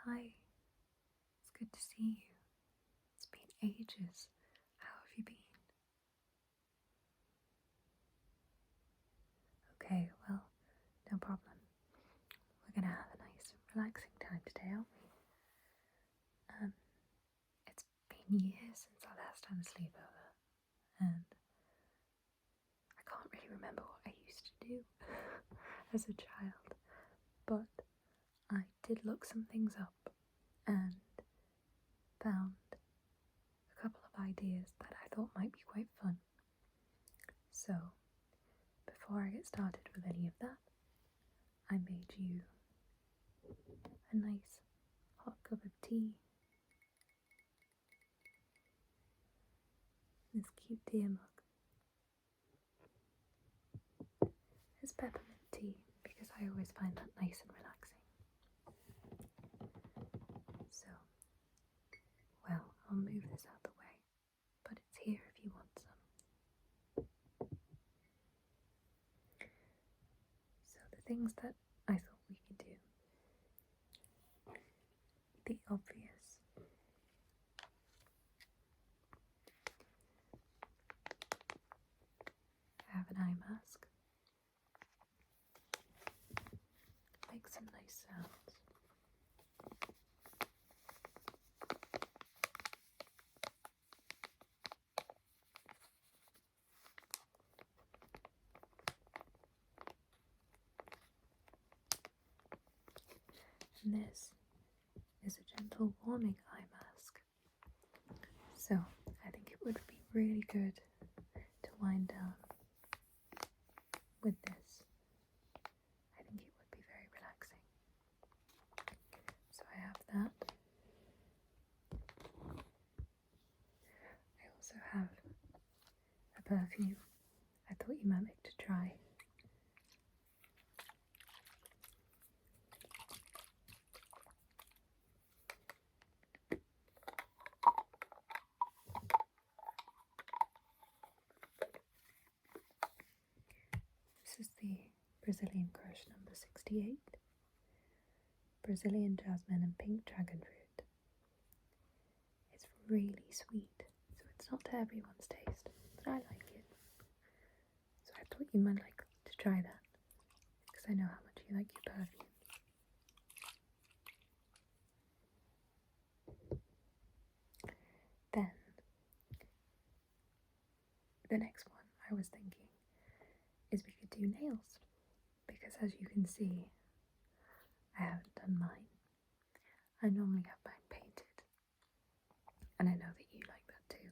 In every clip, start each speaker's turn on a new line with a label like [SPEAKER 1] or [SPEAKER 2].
[SPEAKER 1] Hi, it's good to see you. It's been ages. How have you been? Okay, well, no problem. We're gonna have a nice, relaxing time today, aren't we? It's been years since our last time sleepover, and I can't really remember what I used to do as a child, but I did look some things up and found a couple of ideas that I thought might be quite fun. So, before I get started with any of that, I made you a nice hot cup of tea. This cute deer mug. It's peppermint tea because I always find that nice and relaxing. So, well, I'll move this out the way, but it's here if you want some. So the things that I thought we could do. The obvious. I have an eye mask. Make some nice sounds. And this is a gentle warming eye mask. So I think it would be really good to wind down with this. I think it would be very relaxing. So I have that. I also have a perfume I thought you might like to try. This is the Brazilian Crush number 68. Brazilian jasmine and pink dragon fruit. It's really sweet, so it's not to everyone's taste, but I like it. So I thought you might like to try that, because I know how much you like your perfume. Then, the next one I was thinking is we could do nails, because as you can see, I haven't done mine. I normally have mine painted, and I know that you like that too.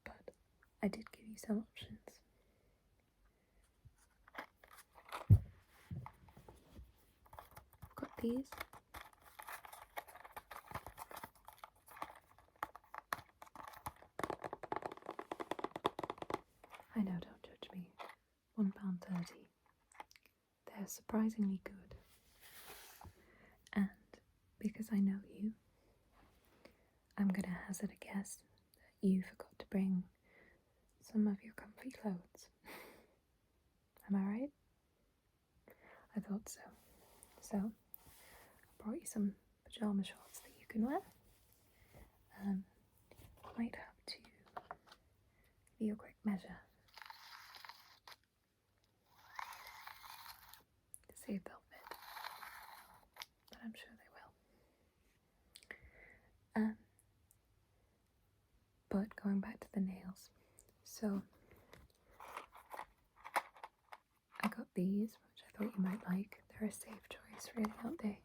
[SPEAKER 1] But I did give you some options. I've got these. I know, don't judge me. £1.30. They're surprisingly good. And because I know you, I'm going to hazard a guess that you forgot to bring some of your comfy clothes. Am I right? I thought so. So, I brought you some pyjama shorts that you can wear. Might have to give you a quick measure to see if they'll fit, but I'm sure they will. But going back to the nails, so I got these, which I thought you might like. They're a safe choice, really, aren't they?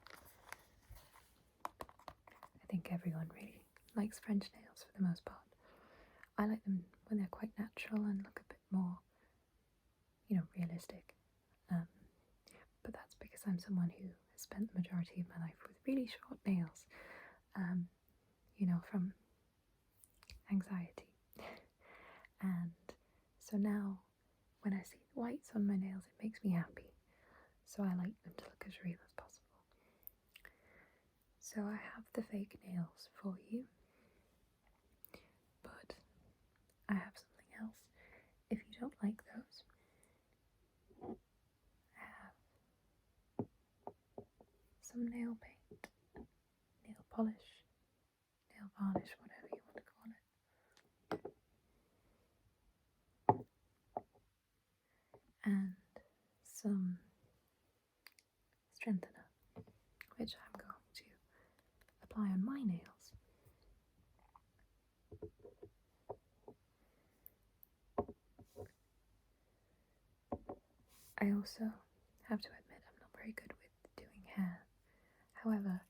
[SPEAKER 1] I think everyone really likes French nails for the most part. I like them when they're quite natural and look a bit more, realistic. But that's because I'm someone who has spent the majority of my life with really short nails, from anxiety. And so now, when I see the whites on my nails, it makes me happy. So I like them to look as real as possible. So I have the fake nails for you, but I have something else. If you don't like those, I have some nail paint. polish, nail varnish, whatever you want to call it, and some strengthener, which I'm going to apply on my nails. I also have to admit I'm not very good with doing hair. However,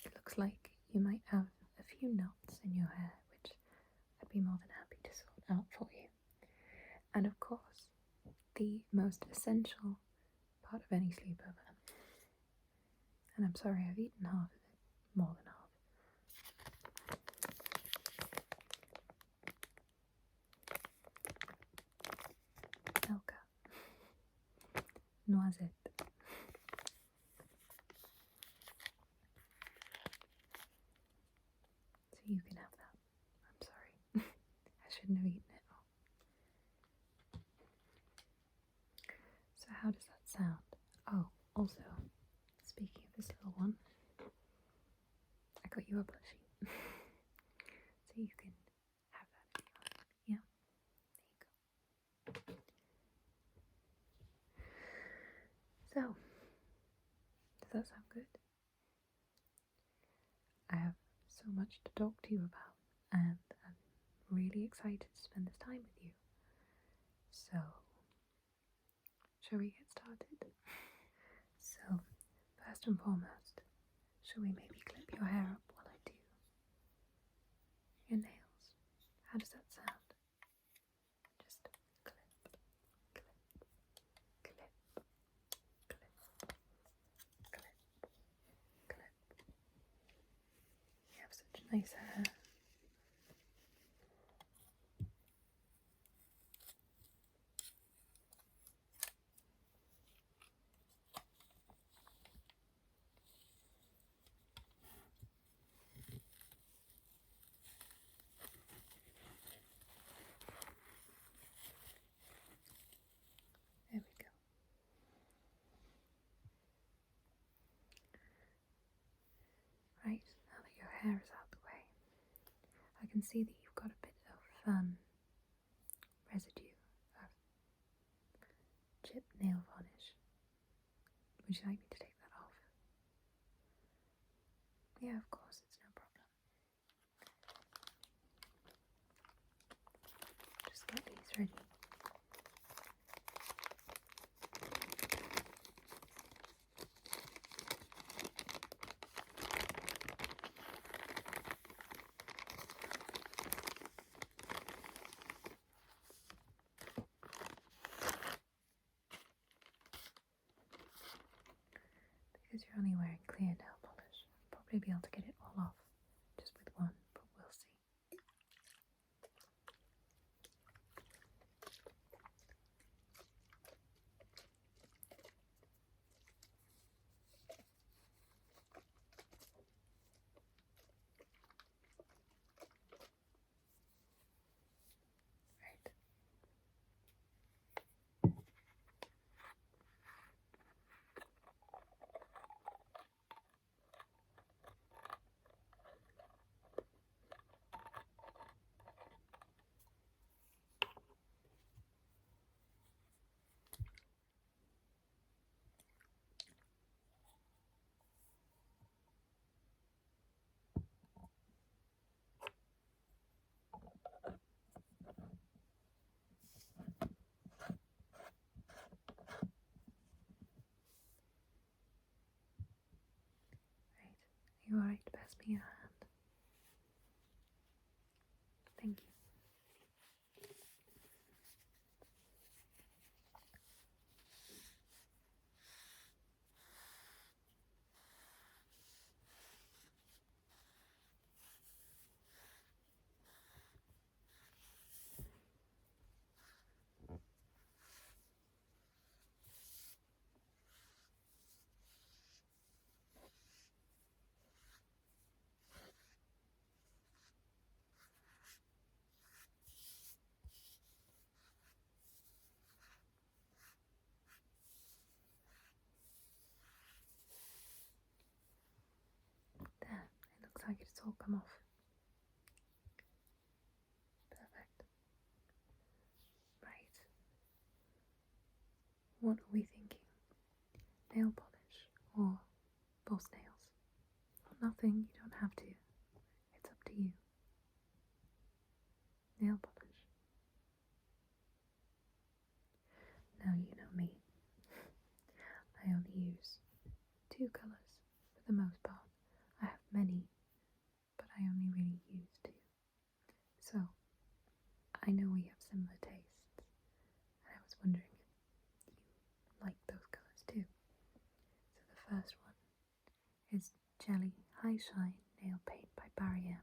[SPEAKER 1] it looks like you might have a few knots in your hair, which I'd be more than happy to sort out for you. And of course, the most essential part of any sleepover. And I'm sorry I've eaten half of it, more than half. Elka. Noisette. So you can have that. I'm sorry. I shouldn't have eaten it all. So how does that sound? Oh, also, speaking of this little one, I got you a plushie. So you can have that if you like. Yeah, there you go. So, does that sound good? I have so much to talk to you about, and I'm really excited to spend this time with you. So, shall we get started? So, first and foremost, shall we maybe clip your hair up while I do your nails? How does that sound? Just clip, clip, clip, clip, clip, clip. You have such nice hair. There we go. Right, now that your hair is out the way, I can see that you've got a bit of residue of chipped nail varnish. Would you like me to take that off? Yeah, of course, it's no problem. Just get these ready. Because you're only wearing clear nail polish, I'll probably be able to get it all off just with one, but we'll see. Right. Are you alright to pass me your hand? Thank you. it's all come off. Perfect. Right. What are we thinking? Nail polish or false nails? Nothing, you don't have to. It's up to you. Nail polish. Now you know me. I only use 2 colours for the most part. I have many, but I only really use 2. So, I know we have similar tastes, and I was wondering if you like those colours too. So the first one is Jelly High Shine Nail Paint by Barry M.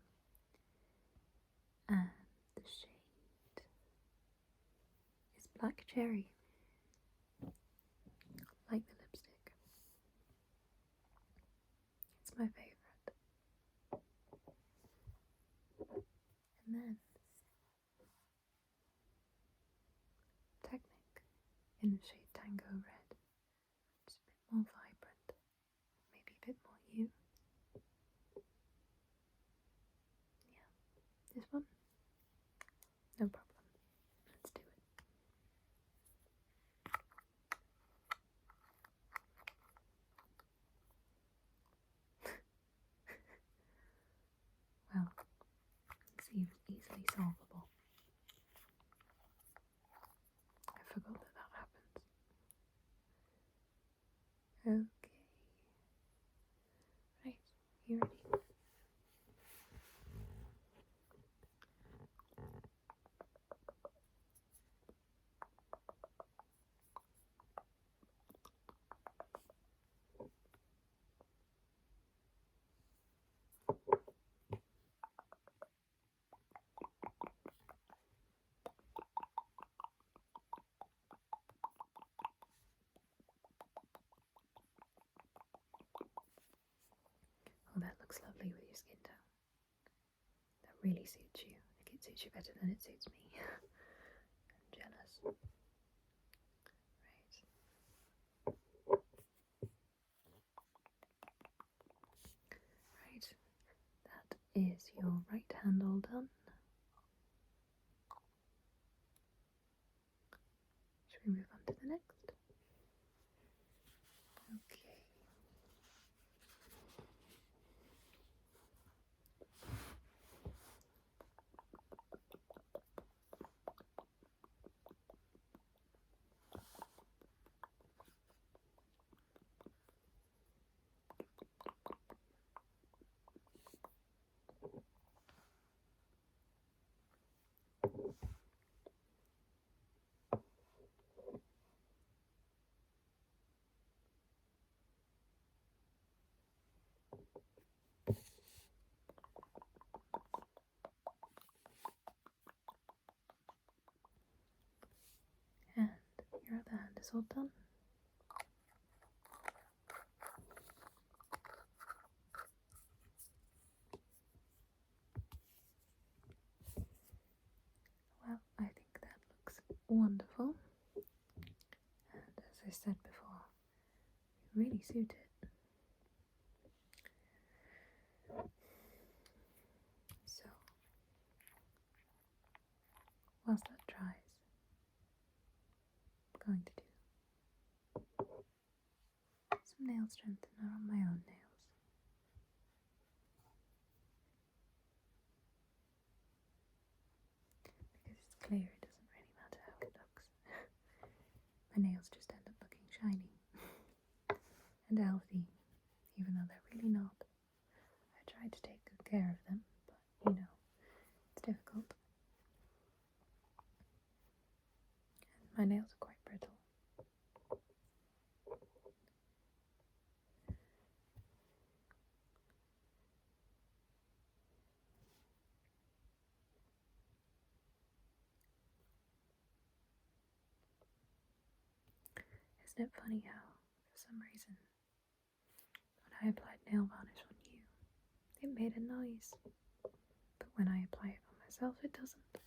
[SPEAKER 1] And the shade is Black Cherry. Like the lipstick. It's my favourite. And then Technic in the shade Tango Red. It's a bit more vibrant. Maybe a bit more you. Yeah. This one? No problem. Let's do it. Well, it's easily solvable. I forgot that happens. Okay. Right, you ready? Oh, that looks lovely with your skin tone. That really suits you. Like it suits you better than it suits me. I'm jealous. Right. That is your right hand all done. Should we move on to the next? Okay. And your other hand is all done. Well, I think that looks wonderful. And as I said before, you really suit it. So, whilst that dries, I'm going to do some nail strengthener on my own nails. Because it's clear, it doesn't really matter how it looks. My nails just end up looking shiny and healthy, even though they're really not. I try to take good care of them, but you know, it's difficult. And my nails are quite brittle. Isn't it funny how, for some reason, when I applied nail varnish on you, it made a noise, but when I apply it on myself, it doesn't.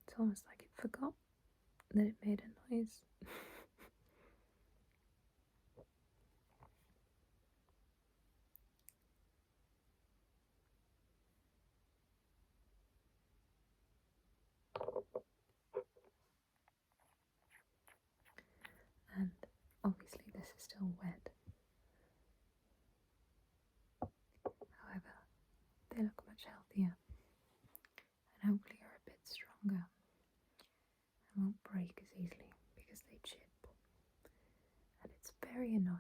[SPEAKER 1] It's almost like it forgot that it made a noise. so wet. However, they look much healthier and hopefully are a bit stronger and won't break as easily because they chip. And it's very annoying.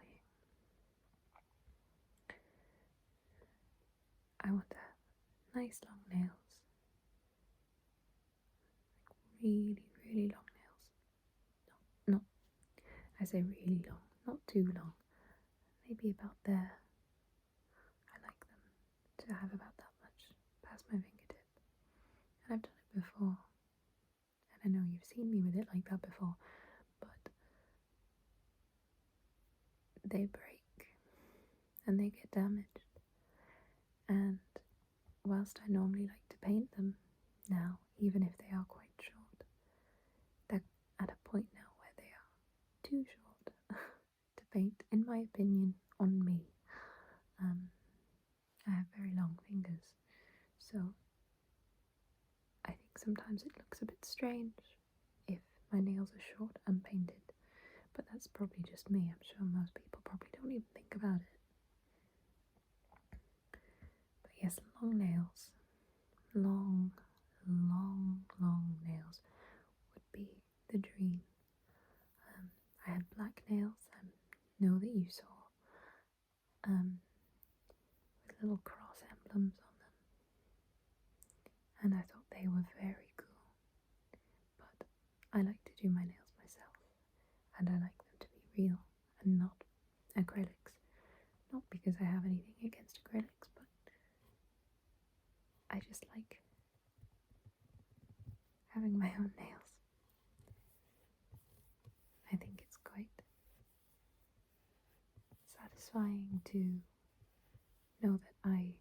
[SPEAKER 1] I want to have nice long nails. Like really, really long nails. No, I say really long, not too long. Maybe about there. I like them to have about that much past my fingertip. And I've done it before. And I know you've seen me with it like that before. But they break and they get damaged. And whilst I normally like to paint them now, even if they are quite short, they're at a point now where they are too short to paint, in my opinion, on me. I have very long fingers, so I think sometimes it looks a bit strange if my nails are short and painted, but that's probably just me. I'm sure most people probably don't even think about it. But yes, long nails, long nails would be the dream. I had black nails, I know that you saw, with little cross emblems on them, and I thought they were very cool. But I like to do my nails myself, and I like them to be real and not acrylics. Not because I have anything against acrylics, but I just like having my own nails. I think it's quite satisfying to know that I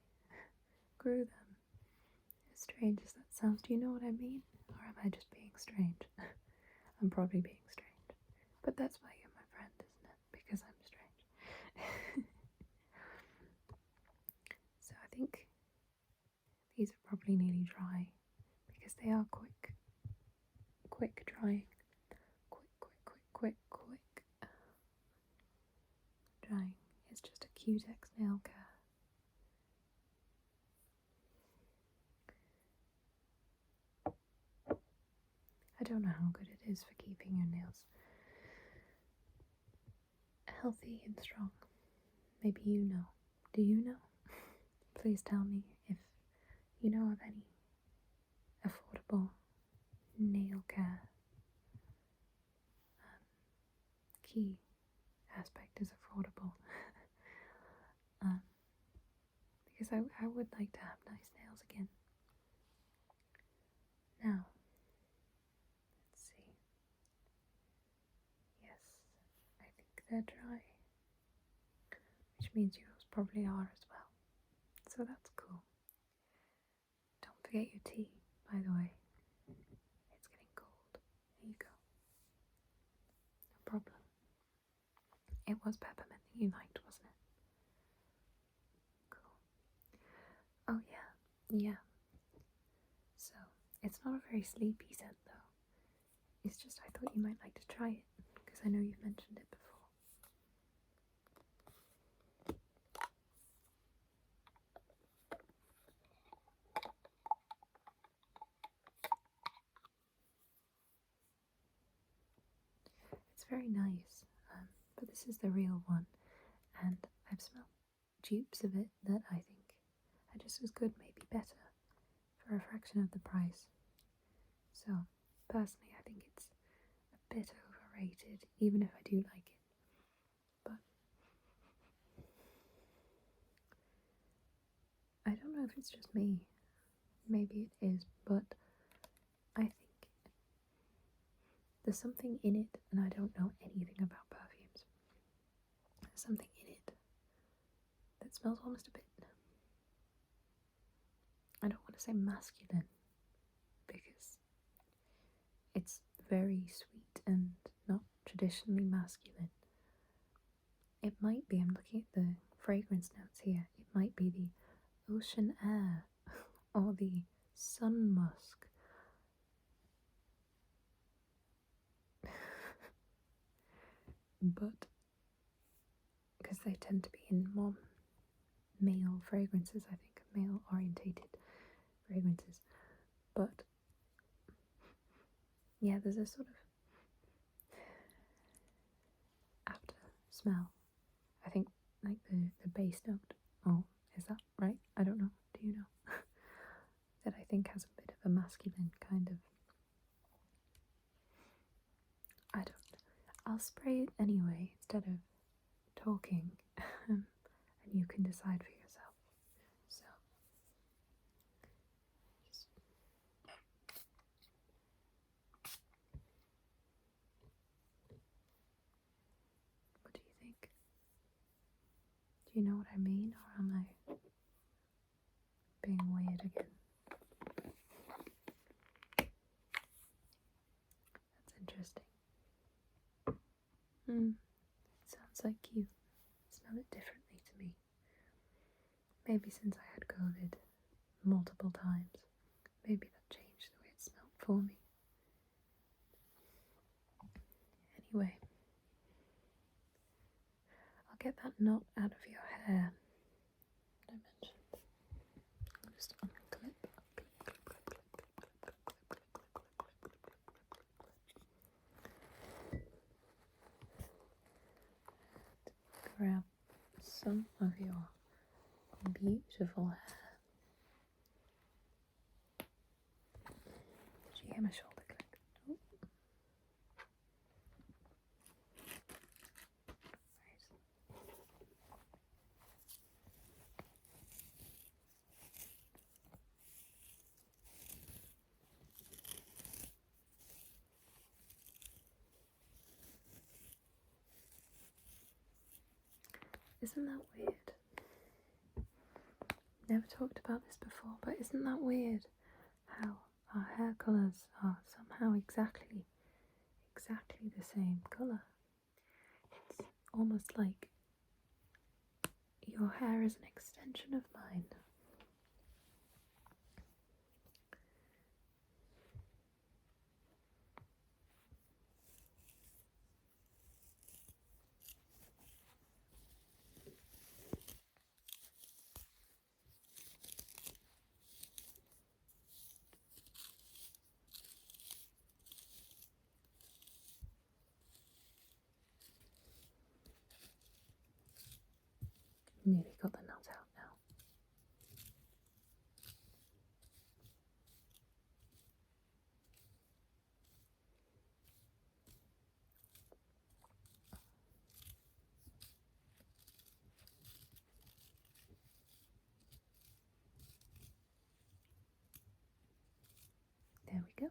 [SPEAKER 1] grew them. As strange as that sounds, do you know what I mean? Or am I just being strange? I'm probably being strange. But that's why you're my friend, isn't it? Because I'm strange. So I think these are probably nearly dry because they are quick drying. Quick drying. It's just a Q-Tex nail care. I don't know how good it is for keeping your nails healthy and strong. Maybe you know. Do you know? Please tell me if you know of any affordable nail care. Key aspect is affordable. Because I would like to have nice nails again. Now, let's see. Yes, I think they're dry, which means yours probably are as well. So that's cool. Don't forget your tea, by the way. It's getting cold. There you go. No problem. It was peppermint that you liked, wasn't it? Cool. Oh yeah. So, it's not a very sleepy scent though. It's just I thought you might like to try it, because I know you've mentioned it before. It's very nice, but this is the real one, and I've smelled dupes of it that I think are just as good, maybe better, for a fraction of the price. So, personally, I think it's a bit overrated, even if I do like it. But I don't know if it's just me. Maybe it is, but I think there's something in it, and I don't know anything about perfumes. There's something in it that smells almost a bit, I don't want to say masculine, because it's very sweet and not traditionally masculine. It might be, I'm looking at the fragrance notes here, it might be the ocean air or the sun musk. But they tend to be in more male fragrances, I think, male orientated fragrances. But yeah, there's a sort of after smell. I think like the base note. Oh, is that right? I don't know. Do you know? That I think has a bit of a masculine kind of. I don't. I'll spray it anyway instead of talking, and you can decide for yourself. So, just what do you think? Do you know what I mean, or am I being weird again? That's interesting. Sounds like you smell it differently to me. Maybe since I had COVID multiple times, maybe that changed the way it smelled for me. Anyway, I'll get that knot out of your hair that I mentioned. I'll just unclip. Grab some of your beautiful hair. Did you hear my shoulder click? Oh. Right. Isn't that weird? Never talked about this before, but isn't that weird how our hair colours are somehow exactly the same colour? It's almost like your hair is an extension of mine. Nearly got the knot out now. There we go.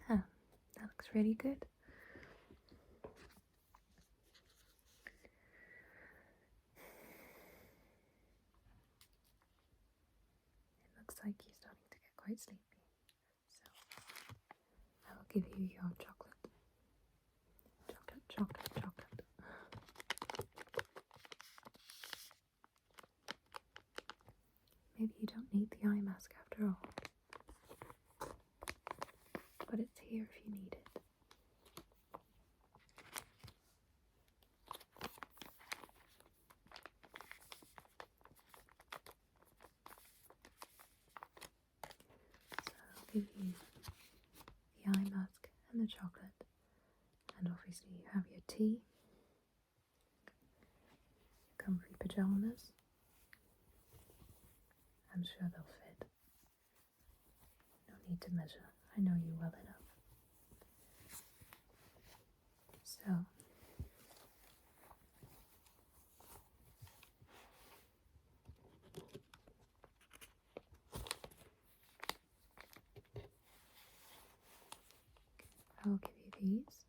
[SPEAKER 1] Ah, that looks really good. It looks like you're starting to get quite sleepy. So I will give you your chocolate. Chocolate. Maybe you don't need the eye mask after all. But it's here if you need it. So I'll give you the eye mask and the chocolate. And obviously you have your tea, your comfy pyjamas. I'm sure they'll fit. No need to measure. I know you well enough. So, I will give you these.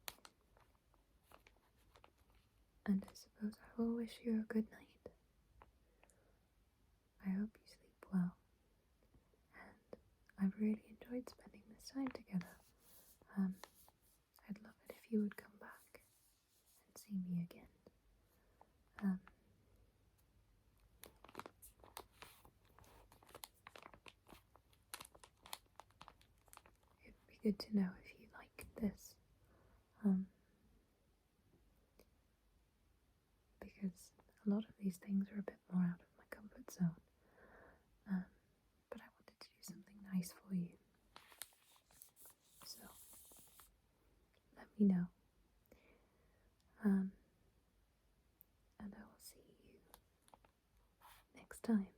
[SPEAKER 1] And I suppose I will wish you a good night. I hope you sleep well. And I've really enjoyed spending this time together. I'd love it if you would come back and see me again. good to know if you like this. Because a lot of these things are a bit more out of my comfort zone. But I wanted to do something nice for you. So, let me know. And I will see you next time.